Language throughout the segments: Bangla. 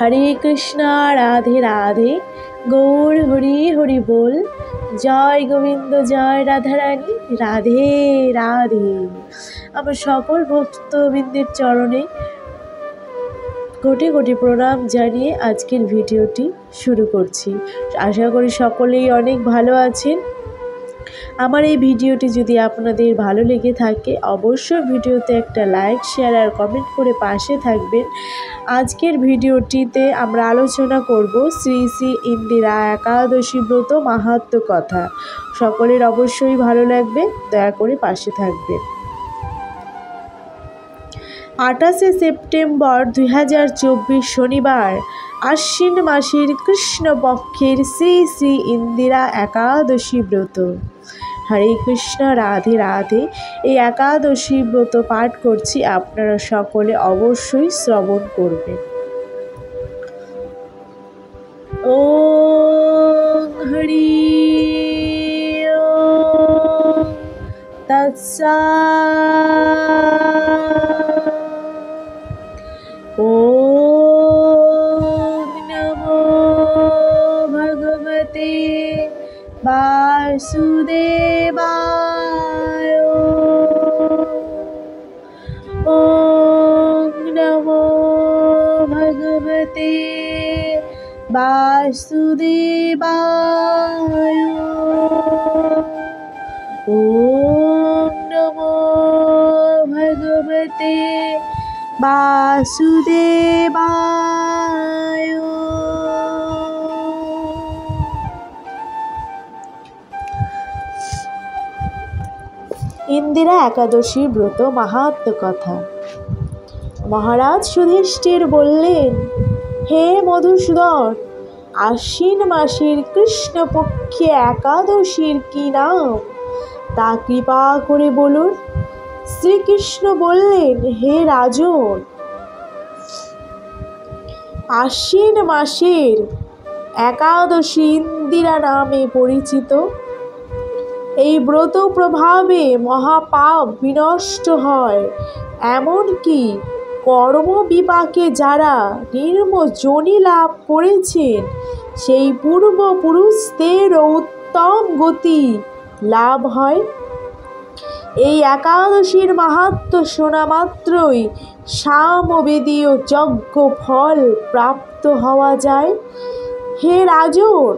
হরে কৃষ্ণ রাধে রাধে গৌর হরি হরি বল। জয় গোবিন্দ জয় রাধারানী রাধে রাধে। আমার সকল ভক্তবৃন্দের চরণে কোটি কোটি প্রণাম জানিয়ে আজকের ভিডিওটি শুরু করছি। আশা করি সকলেই অনেক ভালো আছেন। আমার এই ভিডিওটি যদি আপনাদের ভালো লেগে থাকে অবশ্যই ভিডিওতে একটা লাইক শেয়ার আর কমেন্ট করে পাশে থাকবেন। আজকের ভিডিওটিতে আমরা আলোচনা করব শ্রী শ্রী ইন্দিরা একাদশী ব্রত মাহাত্ম্য কথা। সকলের অবশ্যই ভালো লাগবে, দয়া করে পাশে থাকবেন। 28শে সেপ্টেম্বর 2024 শনিবার আশ্বিন মাসের কৃষ্ণপক্ষের শ্রী শ্রী ইন্দিরা একাদশী ব্রত। হরে কৃষ্ণ রাধে রাধে। এই একাদশী ব্রত পাঠ করছি, আপনারা সকলে অবশ্যই শ্রবণ করবেন। ওম হরি ওম তৎসৎ। ওম নমো ভগবতে বাসুদেবায়। ওম নমো ভগবতে বাসুদেবায়। ওম নমো ভগবতে বাসুদেবায়। ইন্দিরা একাদশী ব্রত মাহাত্ম্য কথা। মহারাজ যুধিষ্ঠির বললেন, হে মধুসূদন, আশ্বিন মাসের কৃষ্ণপক্ষে একাদশীর কি নাম তা কৃপা করে বলুন। শ্রীকৃষ্ণ বললেন, হে রাজন, আশ্বিন মাসের একাদশী ইন্দিরা নামে পরিচিত। এই ব্রত প্রভাবে মহাপাপ বিনষ্ট হয়, এমনকি কর্ম বিপাকে যারা নির্মজনী লাভ করেছেন সেই পূর্বপুরুষদের উত্তম গতি লাভ হয়। এই একাদশীর মাহাত্ম্য শোনা মাত্রই সামবেদীয় যজ্ঞ ফল প্রাপ্ত হওয়া যায়। হে রাজন,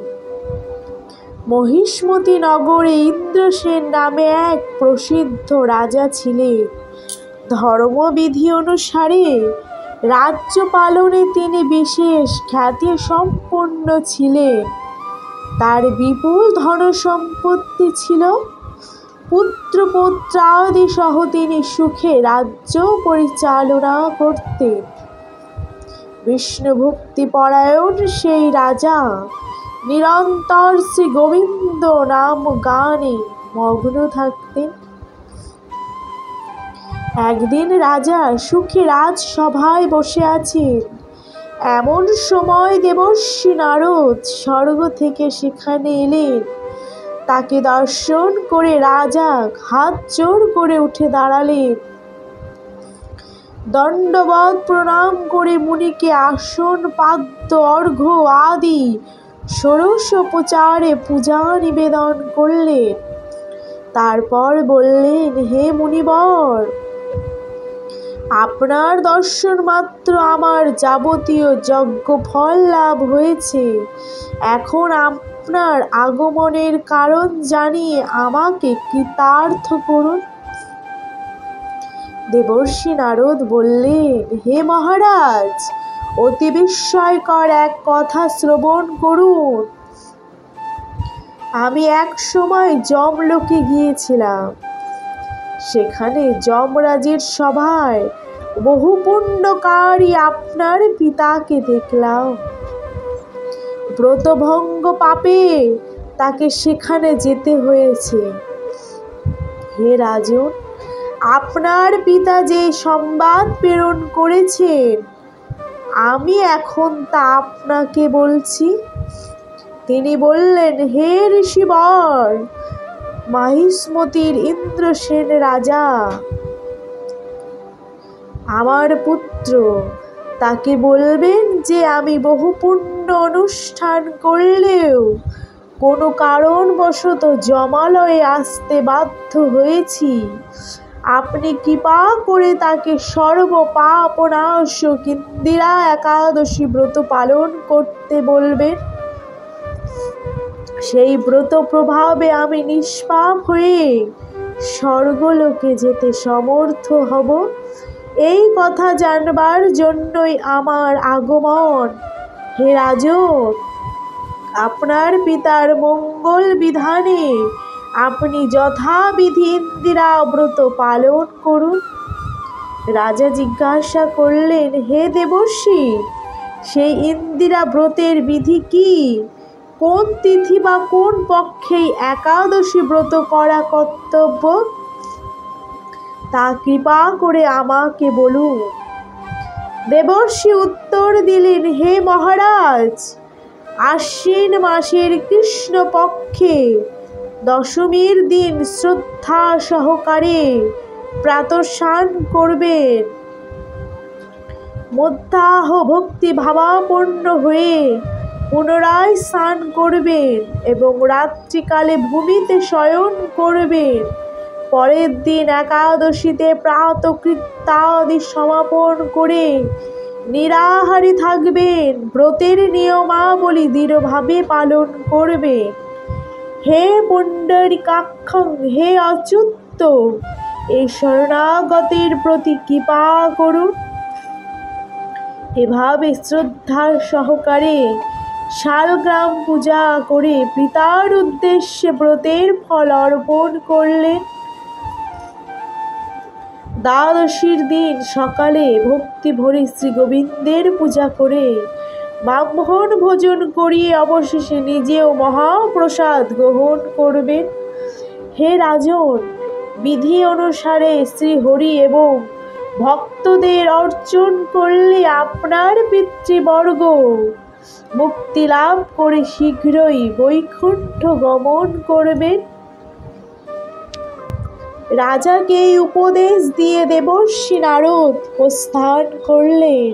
মহিষ্মতি নগরে ইন্দ্রসেন নামে এক প্রসিদ্ধ রাজা ছিলেন। ধর্মবিধি অনুসারে রাজ্য পালনে তিনি বিশেষ খ্যাতি সম্পন্ন ছিলেন। তার বিপুল ধনসম্পত্তি ছিল। পুত্র পৌত্রাদি সহ তিনি সুখে রাজ্য পরিচালনা করতেন। বিষ্ণু ভক্তি পরায়ণ সেই রাজা নিরন্তর শ্রী গোবিন্দ নাম গানে মগ্ন থাকতেন। একদিন রাজা সুখে রাজসভায় বসে আছেন। এমন সময় দেবর্ষি নারদ স্বর্গ থেকে সেখানে এলেন। তাকে দর্শন করে রাজা হাত জোড় করে উঠে দাঁড়ালেন। দণ্ডবৎ প্রণাম করে মুনিকে আসন পাদ্য অর্ঘ্য আদি ষোড়শোপচারে পূজা নিবেদন করলেন। তারপর বললেন, হে মুনিবর, আপনার দর্শন মাত্র আমার যাবতীয় যজ্ঞ ফল লাভ হয়েছে। এখন আপনার আগমনের কারণ জানিয়ে আমাকে কৃতার্থ করুন। দেবর্ষি নারদ বললেন, হে মহারাজ, অতি বিস্ময়কর এক কথা শ্রবণ করুন। আমি এক সময় যমলোকে গিয়েছিলাম। সেখানে যমরাজের সভায় বহু পুণ্যকারী আপনার পিতাকে দেখলাম। ব্রতভঙ্গ পাপে তাকে সেখানে যেতে হয়েছে। হে রাজন, আপনার পিতা যে সংবাদ প্রেরণ করেছেন আমি এখন তা আপনাকে বলছি। তিনি বললেন, হে ঋষিবর, মাহিষ্মতির ইন্দ্রসেন রাজা আমার পুত্র তাকে বলবেন যে আমি বহু পুণ্য অনুষ্ঠান করলেও কোনো কারণবশত যমালয়ে আসতে বাধ্য হয়েছি। আপনি কৃপা করে তাকে সর্বপাপনাশক ইন্দিরা একাদশী ব্রত পালন করতে বলবেন। সেই ব্রত প্রভাবে আমি নিষ্পাপ হয়ে স্বর্গলোকে যেতে সমর্থ হব। এই কথা জানবার জন্যই আমার আগমন। হে রাজন, আপনার পিতার মঙ্গল বিধানে আপনি যথাবিধি ইন্দিরা ব্রত পালন করুন। রাজা জিজ্ঞাসা করলেন, হে দেবর্ষি, সেই ইন্দিরা ব্রতের বিধি কি? কোন তিথি বা কোন পক্ষেই একাদশী ব্রত করা কর্তব্য, তা কৃপা করে আমাকে বলুন। দেবর্ষি উত্তর দিলেন, হে মহারাজ, আশ্বিন মাসের কৃষ্ণ পক্ষে দশমীর দিন শ্রদ্ধা সহকারে প্রাতঃস্নান করবেন, মধ্যাহ ভক্তি ভাবাপন্ন হয়ে পুনরায় স্নান করবেন এবং রাত্রিকালে ভূমিতে শয়ন করবেন। পরের দিন একাদশীতে প্রাতকৃত্যাদি সমাপন করে নিরাহারে থাকবেন। ব্রতের নিয়মাবলী দৃঢ়ভাবে পালন করবেন। হে পুণ্ডরীকাক্ষং, হে অচ্যুত, এই শরণাগতের প্রতি কৃপা করুন। এভাবে শ্রদ্ধা সহকারে শালগ্রাম পূজা করে পিতার উদ্দেশ্যে ব্রতের ফল অর্পণ করলেন। দ্বাদশীর দিন সকালে ভক্তি ভরে শ্রী গোবিন্দের পূজা করে ব্রাহ্মণ ভোজন করিয়ে অবশেষে নিজেও মহাপ্রসাদ গ্রহণ করবেন। হে রাজন, বিধি অনুসারে শ্রীহরি এবং ভক্তদের অর্চন করলে আপনার পিতৃবর্গ মুক্তি লাভ করে শীঘ্রই বৈকুণ্ঠ গমন করবেন। রাজাকে এই উপদেশ দিয়ে দেবর্ষি নারদ প্রস্থান করলেন।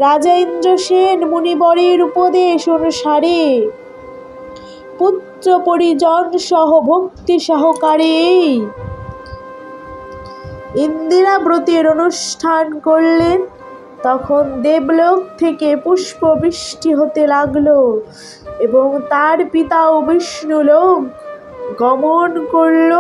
রাজা ইন্দ্রসেন মুনিবরের উপদেশ অনুসারে পুত্র পরিজন সহ ভক্তি সহকারে ইন্দিরা ব্রতের অনুষ্ঠান করলেন। তখন দেবলোক থেকে পুষ্প বৃষ্টি হতে লাগলো এবং তার পিতাও বিষ্ণুলোক গমন করল।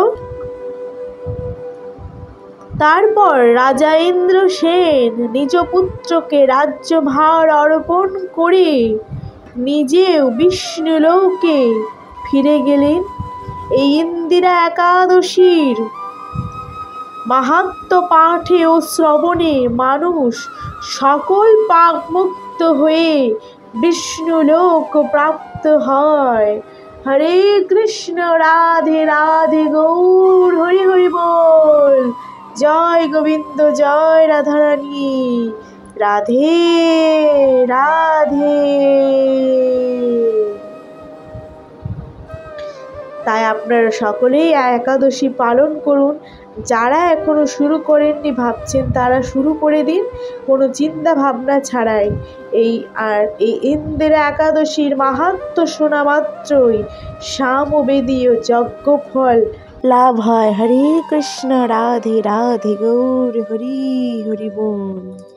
তারপর রাজা ইন্দ্রসেন নিজ পুত্রকে রাজ্যভার অর্পণ করে নিজেও বিষ্ণুলোকে ফিরে গেলেন। এই ইন্দিরা একাদশীর মাহাত্ম্য পাঠে ও শ্রবণে মানুষ সকল পাপ মুক্ত হয়ে বিষ্ণুলোক প্রাপ্ত হয়। হরে কৃষ্ণ, রাধে রাধে, গৌর হরি হরি বল। জয় গোবিন্দ, জয় রাধারানী, রাধে রাধে। তাই আপনারা সকলেই একাদশী পালন করুন। যারা এখনো শুরু করেননি ভাবছেন তারা শুরু করে দিন, কোনো চিন্তা ভাবনা ছাড়াই। এই ইন্দিরা একাদশীর মাহাত্ম্য শোনা মাত্রই সামবেদীয় যজ্ঞফল লাভ হয়। হরে কৃষ্ণ, রাধে রাধে, গৌর হরি হরি বল।